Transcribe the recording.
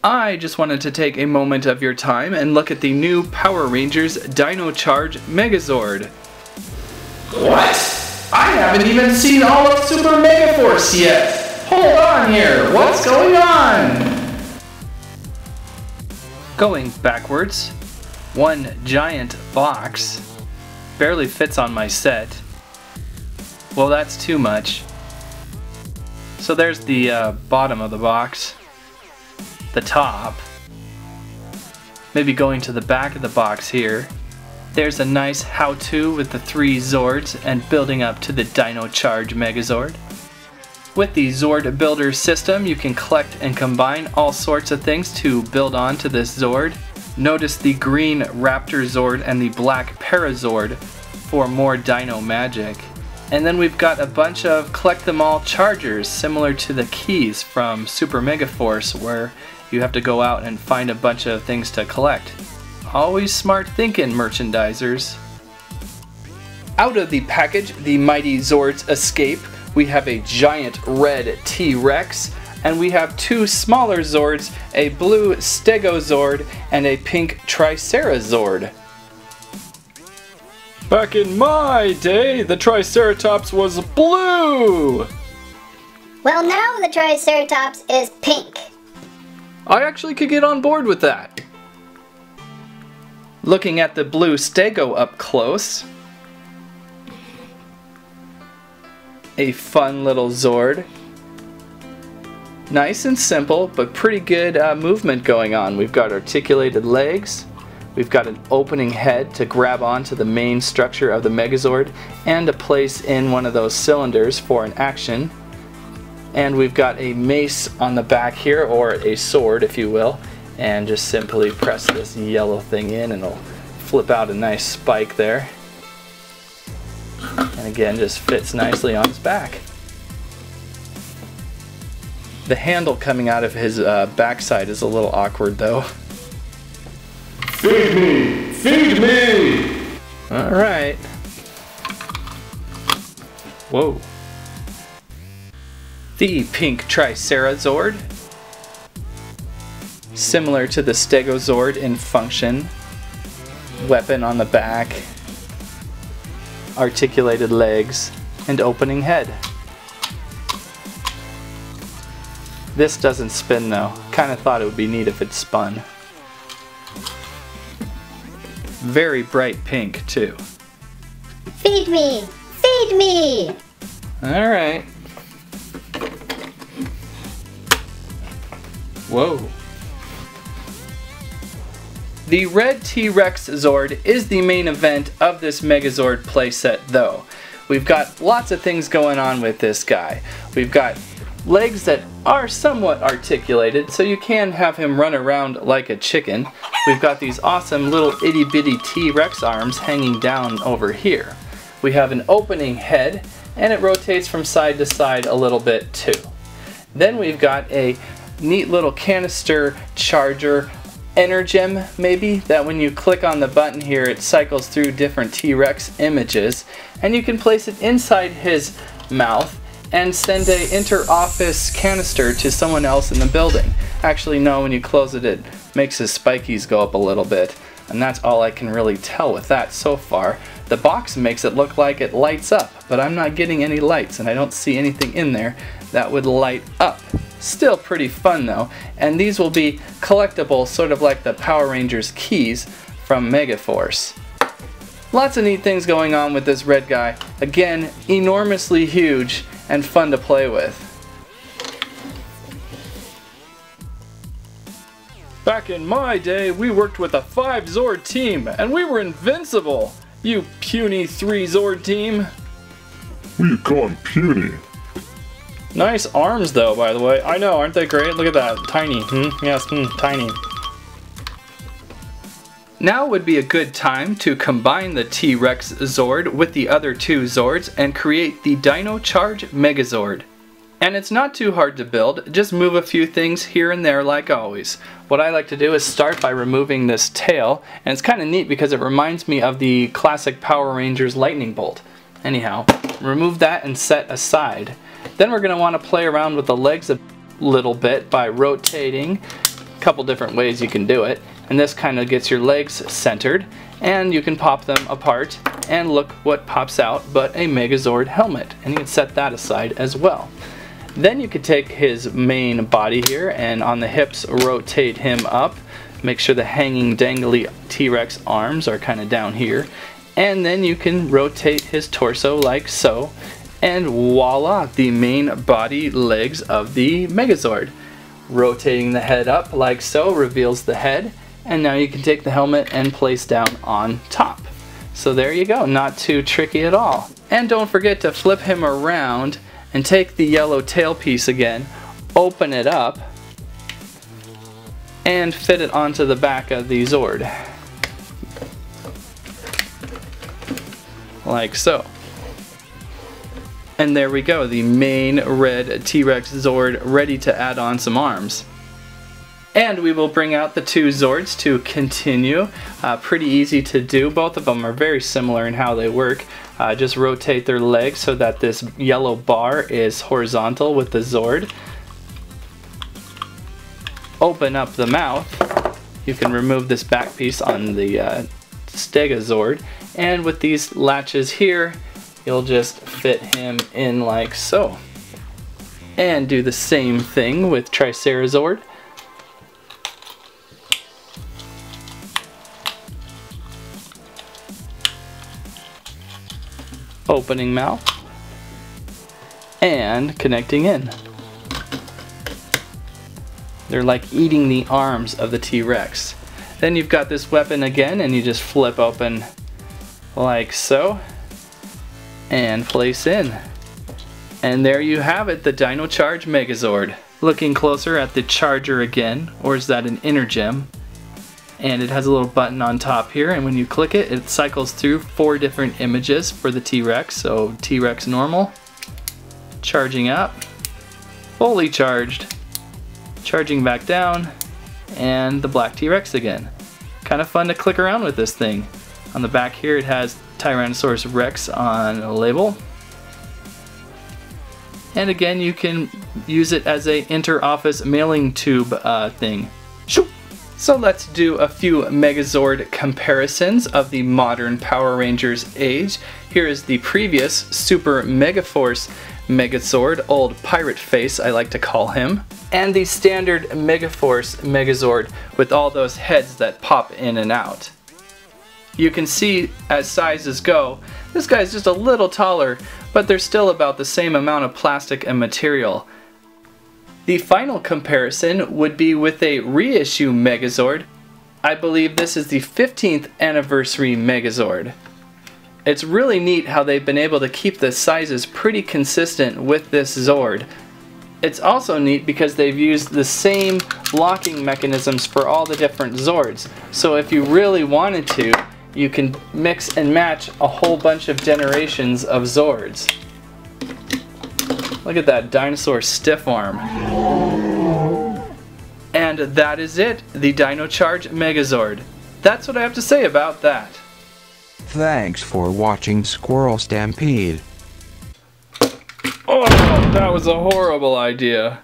I just wanted to take a moment of your time and look at the new Power Rangers Dino Charge Megazord. What? I haven't even seen all of Super Megaforce yet! Hold on here, what's going on? Going backwards, one giant box barely fits on my set. Well, that's too much. So there's the bottom of the box, the top, maybe going to the back of the box here. There's a nice how-to with the 3 Zords and building up to the Dino Charge Megazord. With the Zord Builder system, you can collect and combine all sorts of things to build onto this Zord. Notice the green Raptor Zord and the black Parazord for more dino magic. And then we've got a bunch of collect them all chargers similar to the keys from Super Megaforce, where you have to go out and find a bunch of things to collect. Always smart thinking, merchandisers. Out of the package, the Mighty Zords escape. We have a giant red T-Rex, and we have 2 smaller Zords, a blue Stego Zord and a pink Tricera Zord. Back in my day, the Triceratops was blue! Well, now the Triceratops is pink. I actually could get on board with that. Looking at the blue Stego up close, a fun little Zord. Nice and simple, but pretty good movement going on. We've got articulated legs, we've got an opening head to grab onto the main structure of the Megazord, and a place in one of those cylinders for an action. And we've got a mace on the back here, or a sword if you will, and just simply press this yellow thing in and it'll flip out a nice spike there. And again, just fits nicely on his back. The handle coming out of his backside is a little awkward though. Feed me! Feed me! Alright. Whoa. The pink Tricera Zord. Similar to the Stego Zord in function. Weapon on the back. Articulated legs. And opening head. This doesn't spin though. Kinda thought it would be neat if it spun. Very bright pink too. Feed me! Feed me! Alright. Whoa. The red T-Rex Zord is the main event of this Megazord playset though. We've got lots of things going on with this guy. We've got legs that are somewhat articulated, so you can have him run around like a chicken. We've got these awesome little itty bitty T-Rex arms hanging down over here. We have an opening head, and it rotates from side to side a little bit too. Then we've got a neat little canister charger, Energem maybe, that when you click on the button here it cycles through different T-Rex images, and you can place it inside his mouth and send a inter-office canister to someone else in the building. Actually no, when you close it, it makes his spikies go up a little bit, and that's all I can really tell with that so far. The box makes it look like it lights up, but I'm not getting any lights and I don't see anything in there that would light up. Still pretty fun though, and these will be collectible, sort of like the Power Rangers keys from Megaforce. Lots of neat things going on with this red guy. Again, enormously huge and fun to play with. Back in my day, we worked with a 5 Zord team, and we were invincible! You puny 3 Zord team! Who you calling puny? Nice arms though, by the way. I know, aren't they great? Look at that. Tiny. Yes, tiny. Now would be a good time to combine the T-Rex Zord with the other 2 Zords and create the Dino Charge Megazord. And it's not too hard to build, just move a few things here and there like always. What I like to do is start by removing this tail, and it's kind of neat because it reminds me of the classic Power Rangers lightning bolt. Anyhow, remove that and set aside. Then we're going to want to play around with the legs a little bit by rotating, couple different ways you can do it, and this kind of gets your legs centered, and you can pop them apart, and look what pops out but a Megazord helmet, and you can set that aside as well. Then you could take his main body here, and on the hips rotate him up. Make sure the hanging dangly T-Rex arms are kind of down here, and then you can rotate his torso like so, and voila, the main body legs of the Megazord. Rotating the head up like so reveals the head, and now you can take the helmet and place down on top. So there you go, not too tricky at all. And don't forget to flip him around and take the yellow tail piece again, open it up, and fit it onto the back of the Zord. Like so. And there we go, the main red T-Rex Zord ready to add on some arms. And we will bring out the two Zords to continue. Pretty easy to do. Both of them are very similar in how they work. Just rotate their legs so that this yellow bar is horizontal with the Zord. Open up the mouth. You can remove this back piece on the Stego Zord. And with these latches here, you'll just fit him in like so. And do the same thing with Tricera Zord. Opening mouth and connecting in. They're like eating the arms of the T-Rex. Then you've got this weapon again, and you just flip open like so and place in. And there you have it, the Dino Charge Megazord. Looking closer at the charger again, or is that an inner gem? And it has a little button on top here, and when you click it, it cycles through 4 different images for the T-Rex. So T-Rex normal, charging up, fully charged, charging back down, and the black T-Rex again. Kind of fun to click around with this thing. On the back here it has Tyrannosaurus Rex on a label. And again, you can use it as a inter-office mailing tube thing. Shoo! So let's do a few Megazord comparisons of the modern Power Rangers age. Here is the previous Super Megaforce Megazord, old Pirate Face I like to call him, and the standard Megaforce Megazord with all those heads that pop in and out. You can see as sizes go, this guy's just a little taller, but they're still about the same amount of plastic and material. The final comparison would be with a reissue Megazord. I believe this is the 15th anniversary Megazord. It's really neat how they've been able to keep the sizes pretty consistent with this Zord. It's also neat because they've used the same locking mechanisms for all the different Zords. So if you really wanted to, you can mix and match a whole bunch of generations of Zords. Look at that dinosaur stiff arm. And that is it, the Dino Charge Megazord. That's what I have to say about that. Thanks for watching Squirrel Stampede. Oh, that was a horrible idea.